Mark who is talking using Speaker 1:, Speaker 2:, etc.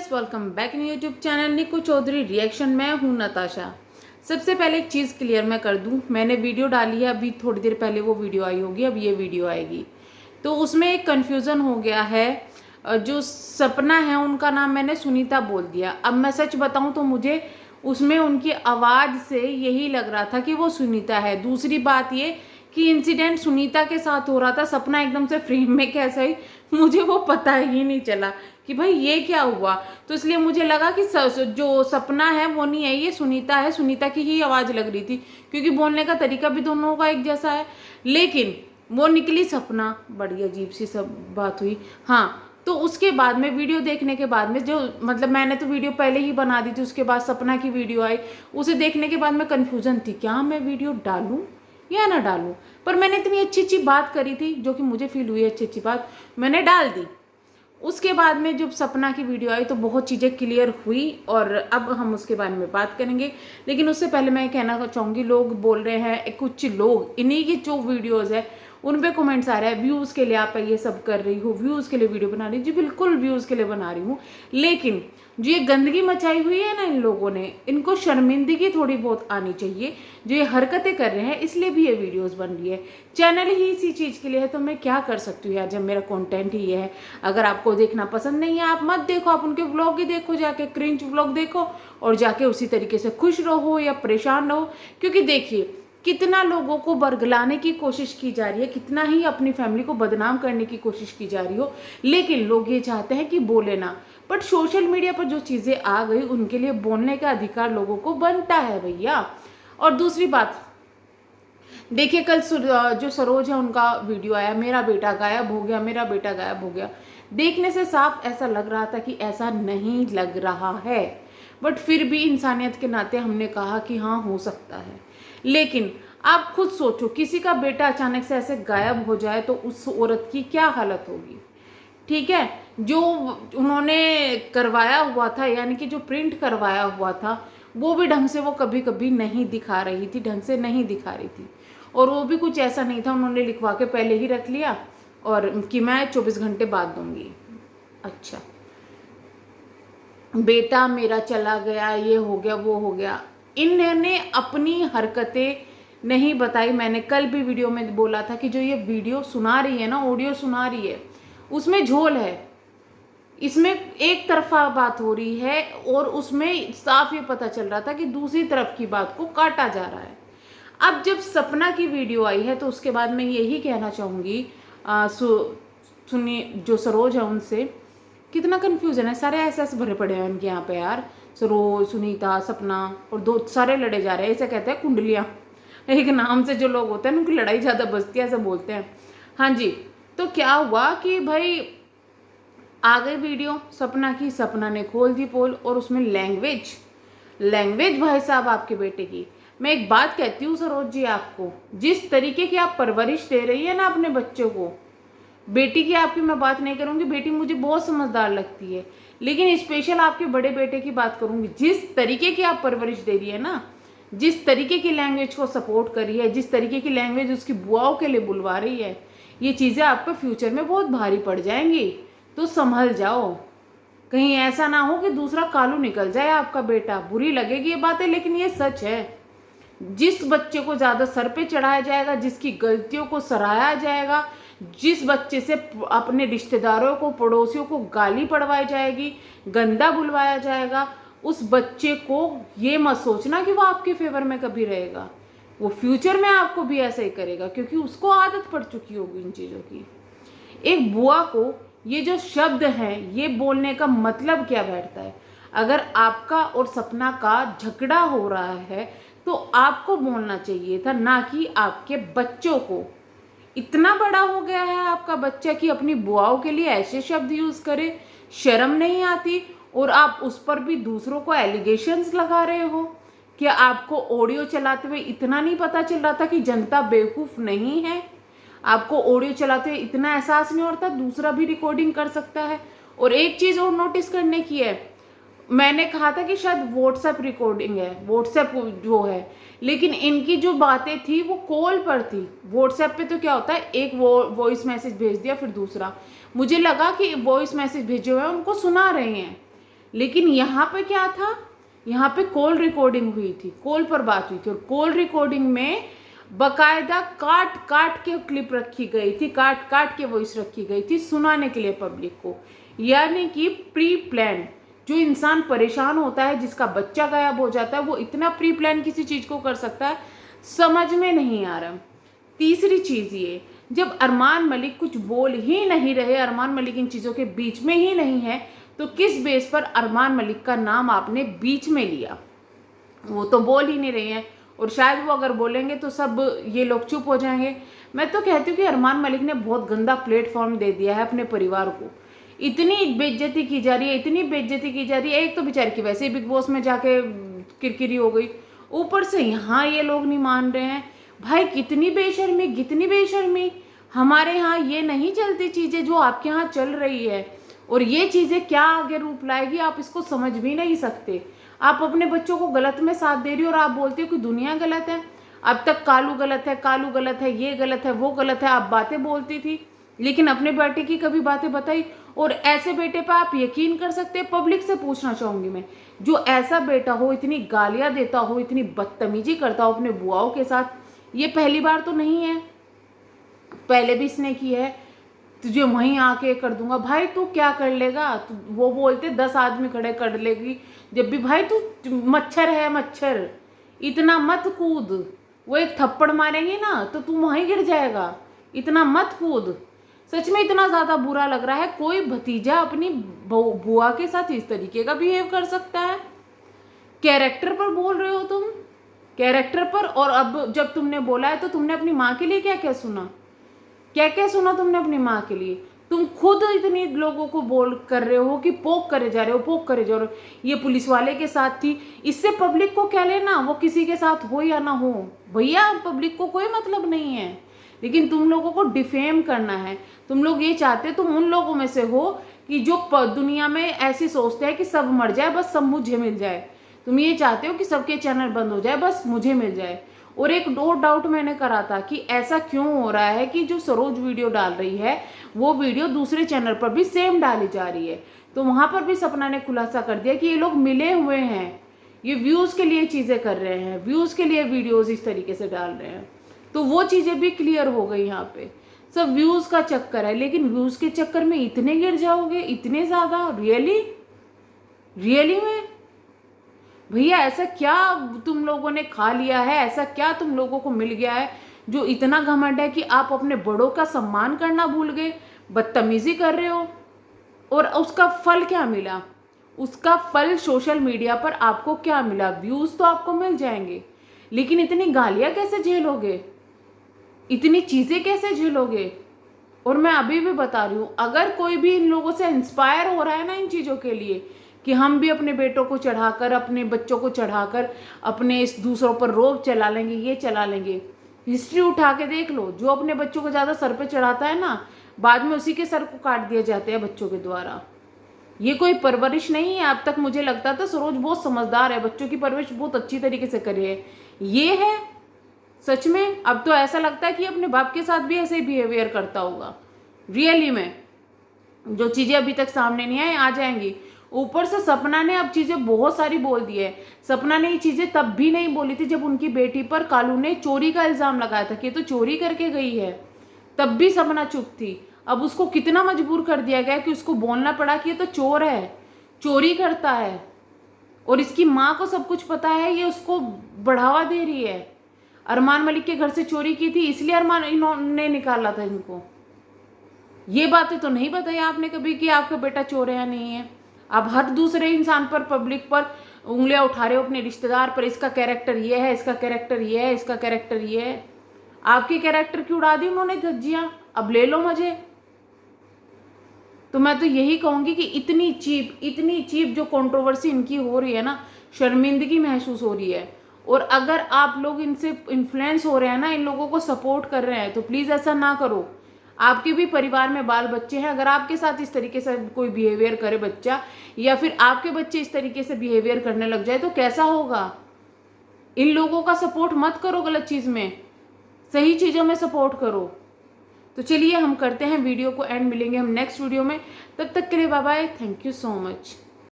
Speaker 1: Guys, welcome back in YouTube channel Niku Chaudhary reaction. मैं हूं नताशा। सबसे पहले एक चीज़ क्लियर मैं कर दूं, मैंने वीडियो डाली है, अभी थोड़ी देर पहले वो वीडियो आई होगी, अब ये वीडियो आएगी तो उसमें एक कन्फ्यूज़न हो गया है। जो सपना है उनका नाम मैंने सुनीता बोल दिया। अब मैं सच बताऊं तो मुझे उसमें उनकी आवाज़ से यही लग रहा था कि वो सुनीता है। दूसरी बात ये कि इंसिडेंट सुनीता के साथ हो रहा था, सपना एकदम से फ्रेम में कैसे आई मुझे वो पता ही नहीं चला कि भाई ये क्या हुआ। तो इसलिए मुझे लगा कि जो सपना है वो नहीं है, ये सुनीता है। सुनीता की ही आवाज़ लग रही थी क्योंकि बोलने का तरीका भी दोनों का एक जैसा है, लेकिन वो निकली सपना। बड़ी अजीब सी सब बात हुई। हाँ, तो उसके बाद में वीडियो देखने के बाद में जो मतलब मैंने तो वीडियो पहले ही बना दी थी, उसके बाद सपना की वीडियो आई, उसे देखने के बाद में कन्फ्यूज़न थी क्या मैं वीडियो डालूं या ना डालूं। पर मैंने इतनी अच्छी अच्छी बात करी थी, जो कि मुझे फील हुई अच्छी अच्छी बात, मैंने डाल दी। उसके बाद में जब सपना की वीडियो आई तो बहुत चीज़ें क्लियर हुई और अब हम उसके बारे में बात करेंगे। लेकिन उससे पहले मैं कहना चाहूँगी, लोग बोल रहे हैं, कुछ लोग इन्हीं की जो वीडियोज़ है उन पे कमेंट्स आ रहे हैं व्यूज़ के लिए आप ये सब कर रही हो, व्यूज़ के लिए वीडियो बना रही हो। जी बिल्कुल व्यूज़ के लिए बना रही हूँ, लेकिन जो ये गंदगी मचाई हुई है ना इन लोगों ने, इनको शर्मिंदगी थोड़ी बहुत आनी चाहिए। जो ये हरकतें कर रहे हैं इसलिए भी ये वीडियोस बन रही है, चैनल ही इसी चीज़ के लिए है, तो मैं क्या कर सकती हूँ यार, जब मेरा कंटेंट ही ये है। अगर आपको देखना पसंद नहीं है आप मत देखो, आप उनके व्लॉग ही देखो, जाके क्रिंज व्लॉग देखो और जाके उसी तरीके से खुश रहो या परेशान रहो। क्योंकि देखिए कितना लोगों को बरगलाने की कोशिश की जा रही है, कितना ही अपनी फैमिली को बदनाम करने की कोशिश की जा रही हो, लेकिन लोग ये चाहते हैं कि बोले ना। बट सोशल मीडिया पर जो चीज़ें आ गई उनके लिए बोलने का अधिकार लोगों को बनता है भैया। और दूसरी बात देखिए, कल जो सरोज है उनका वीडियो आया, मेरा बेटा गायब हो गया, मेरा बेटा गायब हो गया। देखने से साफ ऐसा लग रहा था कि ऐसा नहीं लग रहा है, बट फिर भी इंसानियत के नाते हमने कहा कि हाँ हो सकता है। लेकिन आप खुद सोचो, किसी का बेटा अचानक से ऐसे गायब हो जाए तो उस औरत की क्या हालत होगी। ठीक है, जो उन्होंने करवाया हुआ था, यानी कि जो प्रिंट करवाया हुआ था, वो भी ढंग से वो कभी कभी नहीं दिखा रही थी, ढंग से नहीं दिखा रही थी। और वो भी कुछ ऐसा नहीं था, उन्होंने लिखवा के पहले ही रख लिया और कि मैं 24 घंटे बाद दूंगी। अच्छा, बेटा मेरा चला गया, ये हो गया वो हो गया। इन्होंने अपनी हरकतें नहीं बताई। मैंने कल भी वीडियो में बोला था कि जो ये वीडियो सुना रही है ना, ऑडियो सुना रही है, उसमें झोल है, इसमें एक तरफा बात हो रही है और उसमें साफ ये पता चल रहा था कि दूसरी तरफ की बात को काटा जा रहा है। अब जब सपना की वीडियो आई है तो उसके बाद मैं यही कहना चाहूँगी, सुनिए जो सरोज है उनसे, कितना कन्फ्यूजन है, सारे ऐसे ऐसे भरे पड़े हैं उनके यहाँ पे यार। सरोज, सुनीता, सपना और दो सारे लड़े जा रहे हैं। ऐसे कहते हैं कुंडलियाँ, एक नाम से जो लोग होते हैं उनकी लड़ाई ज़्यादा बजती है, ऐसा बोलते हैं। हाँ जी, तो क्या हुआ कि भाई आ गई वीडियो सपना की, सपना ने खोल दी पोल और उसमें लैंग्वेज भाई साहब आपके बेटे की। मैं एक बात कहती हूँ सरोज जी, आपको जिस तरीके की आप परवरिश दे रही है ना अपने बच्चों को, बेटी की आपकी मैं बात नहीं करूँगी, बेटी मुझे बहुत समझदार लगती है, लेकिन स्पेशल आपके बड़े बेटे की बात करूँगी। जिस तरीके की आप परवरिश दे रही है ना, जिस तरीके की लैंग्वेज को सपोर्ट कर रही है, जिस तरीके की लैंग्वेज उसकी बुआओं के लिए बुलवा रही है, ये चीज़ें आपको फ्यूचर में बहुत भारी पड़ जाएंगी। तो संभल जाओ, कहीं ऐसा ना हो कि दूसरा कालू निकल जाए आपका बेटा। बुरी लगेगी ये बातें, लेकिन ये सच है। जिस बच्चे को ज़्यादा सर पे चढ़ाया जाएगा, जिसकी गलतियों को सराहा जाएगा, जिस बच्चे से अपने रिश्तेदारों को, पड़ोसियों को गाली पड़वाई जाएगी, गंदा बुलवाया जाएगा, उस बच्चे को ये मत सोचना कि वो आपके फेवर में कभी रहेगा। वो फ्यूचर में आपको भी ऐसा ही करेगा, क्योंकि उसको आदत पड़ चुकी होगी इन चीज़ों की। एक बुआ को ये जो शब्द हैं, ये बोलने का मतलब क्या बैठता है। अगर आपका और सपना का झगड़ा हो रहा है तो आपको बोलना चाहिए था, ना कि आपके बच्चों को। इतना बड़ा हो गया है आपका बच्चा कि अपनी बुआओं के लिए ऐसे शब्द यूज करे, शर्म नहीं आती। और आप उस पर भी दूसरों को एलिगेशंस लगा रहे हो। क्या आपको ऑडियो चलाते हुए इतना नहीं पता चल रहा था कि जनता बेवकूफ़ नहीं है? आपको ऑडियो चलाते हुए इतना एहसास नहीं होता दूसरा भी रिकॉर्डिंग कर सकता है? और एक चीज़ और नोटिस करने की है, मैंने कहा था कि शायद व्हाट्सएप रिकॉर्डिंग है, व्हाट्सएप जो है, लेकिन इनकी जो बातें थी वो कॉल पर थी। व्हाट्सएप पे तो क्या होता है, एक वॉइस मैसेज भेज दिया फिर दूसरा। मुझे लगा कि वॉइस मैसेज भेजे हुए हैं उनको सुना रहे हैं, लेकिन यहाँ पे क्या था, यहाँ पे कॉल रिकॉर्डिंग हुई थी, कॉल पर बात हुई थी, और कॉल रिकॉर्डिंग में बकायदा काट काट के क्लिप रखी गई थी, काट काट के वॉइस रखी गई थी सुनाने के लिए पब्लिक को। यानी कि प्री प्लान, जो इंसान परेशान होता है, जिसका बच्चा गायब हो जाता है, वो इतना प्री प्लान किसी चीज़ को कर सकता है, समझ में नहीं आ रहा। तीसरी चीज़ ये, जब अरमान मलिक कुछ बोल ही नहीं रहे, अरमान मलिक इन चीज़ों के बीच में ही नहीं है, तो किस बेस पर अरमान मलिक का नाम आपने बीच में लिया? वो तो बोल ही नहीं रहे हैं, और शायद वो अगर बोलेंगे तो सब ये लोग चुप हो जाएंगे। मैं तो कहती हूँ कि अरमान मलिक ने बहुत गंदा प्लेटफॉर्म दे दिया है अपने परिवार को। इतनी बेइज्जती की जा रही है, इतनी बेइज्जती की जा रही है। एक तो बेचारी की वैसे ही बिग बॉस में जाके किरकिरी हो गई, ऊपर से यहाँ ये लोग नहीं मान रहे हैं। भाई कितनी बेशर्मी, कितनी बेशर्मी। हमारे यहाँ ये नहीं चलती चीज़ें जो आपके यहाँ चल रही है, और ये चीज़ें क्या आगे रूप लाएगी आप इसको समझ भी नहीं सकते। आप अपने बच्चों को गलत में साथ दे रही हो और आप बोलते हो कि दुनिया गलत है। अब तक कालू गलत है, कालू गलत है, ये गलत है, वो गलत है, आप बातें बोलती थी, लेकिन अपने बेटे की कभी बातें बताई? और ऐसे बेटे पर आप यकीन कर सकते हैं? पब्लिक से पूछना चाहूँगी मैं, जो ऐसा बेटा हो, इतनी गालियाँ देता हो, इतनी बदतमीजी करता हो अपने बुआओं के साथ, ये पहली बार तो नहीं है, पहले भी इसने की है। तुझे वहीं आके कर दूंगा। भाई तू क्या कर लेगा? वो बोलते 10 आदमी खड़े कर लेगी जब भी। भाई तू मच्छर है, मच्छर, इतना मत कूद। वो एक थप्पड़ मारेंगे ना तो तू वहीं गिर जाएगा, इतना मत कूद। सच में इतना ज़्यादा बुरा लग रहा है, कोई भतीजा अपनी बुआ के साथ इस तरीके का बिहेव कर सकता है? कैरेक्टर पर बोल रहे हो तुम, कैरेक्टर पर। और अब जब तुमने बोला है तो तुमने अपनी माँ के लिए क्या क्या सुना, क्या क्या सुना तुमने अपनी माँ के लिए? तुम खुद इतने लोगों को बोल कर रहे हो कि पोक करे जा रहे हो, पोक करे जा रहे हो। ये पुलिस वाले के साथ थी, इससे पब्लिक को क्या लेना, वो किसी के साथ हो या ना हो, भैया पब्लिक को कोई मतलब नहीं है। लेकिन तुम लोगों को डिफेम करना है। तुम लोग ये चाहते, तुम उन लोगों में से हो कि जो दुनिया में ऐसी सोचते हैं कि सब मर जाए बस सब मुझे मिल जाए। तुम ये चाहते हो कि सबके चैनल बंद हो जाए बस मुझे मिल जाए। और एक दो डाउट मैंने करा था कि ऐसा क्यों हो रहा है कि जो सरोज वीडियो डाल रही है वो वीडियो दूसरे चैनल पर भी सेम डाली जा रही है। तो वहाँ पर भी सपना ने खुलासा कर दिया कि ये लोग मिले हुए हैं, ये व्यूज़ के लिए चीज़ें कर रहे हैं, व्यूज़ के लिए वीडियोज़ इस तरीके से डाल रहे हैं। तो वो चीज़ें भी क्लियर हो गई। यहाँ पे सब व्यूज़ का चक्कर है, लेकिन व्यूज़ के चक्कर में इतने गिर जाओगे, इतने ज़्यादा? रियली रियली में भैया ऐसा क्या तुम लोगों ने खा लिया है, ऐसा क्या तुम लोगों को मिल गया है जो इतना घमंड है कि आप अपने बड़ों का सम्मान करना भूल गए, बदतमीजी कर रहे हो? और उसका फल क्या मिला? उसका फल सोशल मीडिया पर आपको क्या मिला? व्यूज तो आपको मिल जाएंगे, लेकिन इतनी गालियां कैसे झेलोगे, इतनी चीजें कैसे झेलोगे? और मैं अभी भी बता रही हूँ, अगर कोई भी इन लोगों से इंस्पायर हो रहा है ना इन चीज़ों के लिए कि हम भी अपने बेटों को चढ़ाकर, अपने बच्चों को चढ़ाकर अपने इस दूसरों पर रोब चला लेंगे, ये चला लेंगे, हिस्ट्री उठा के देख लो। जो अपने बच्चों को ज़्यादा सर पे चढ़ाता है ना, बाद में उसी के सर को काट दिए जाते हैं बच्चों के द्वारा। ये कोई परवरिश नहीं है। अब तक मुझे लगता था सरोज बहुत समझदार है, बच्चों की परवरिश बहुत अच्छी तरीके से करी है, ये है सच में? अब तो ऐसा लगता है कि अपने बाप के साथ भी ऐसे ही बिहेवियर करता होगा। रियली में जो चीज़ें अभी तक सामने नहीं आई आ जाएंगी। ऊपर से सपना ने अब चीज़ें बहुत सारी बोल दी है। सपना ने ये चीज़ें तब भी नहीं बोली थी जब उनकी बेटी पर कालू ने चोरी का इल्ज़ाम लगाया था कि तो चोरी करके गई है, तब भी सपना चुप थी। अब उसको कितना मजबूर कर दिया गया कि उसको बोलना पड़ा कि ये तो चोर है, चोरी करता है, और इसकी माँ को सब कुछ पता है, ये उसको बढ़ावा दे रही है। अरमान मलिक के घर से चोरी की थी इसलिए अरमान इन्होंने निकाला था इनको। ये बातें तो नहीं बताई आपने कभी कि आपका बेटा चोर है या नहीं है। आप हर दूसरे इंसान पर, पब्लिक पर उंगलियां उठा रहे हो, अपने रिश्तेदार पर, इसका कैरेक्टर ये है, इसका कैरेक्टर ये है, इसका कैरेक्टर ये है। आपके कैरेक्टर की उड़ा दी उन्होंने धज्जियां, अब ले लो मजे। तो मैं तो यही कहूंगी कि इतनी चीप जो कंट्रोवर्सी इनकी हो रही है ना, शर्मिंदगी महसूस हो रही है। और अगर आप लोग इनसे इन्फ्लुएंस हो रहे हैं ना, इन लोगों को सपोर्ट कर रहे हैं, तो प्लीज़ ऐसा ना करो। आपके भी परिवार में बाल बच्चे हैं, अगर आपके साथ इस तरीके से कोई बिहेवियर करे बच्चा, या फिर आपके बच्चे इस तरीके से बिहेवियर करने लग जाए तो कैसा होगा? इन लोगों का सपोर्ट मत करो गलत चीज़ में, सही चीज़ों में सपोर्ट करो। तो चलिए हम करते हैं वीडियो को एंड, मिलेंगे हम नेक्स्ट वीडियो में। तब तक के लिए bye bye, thank you so much.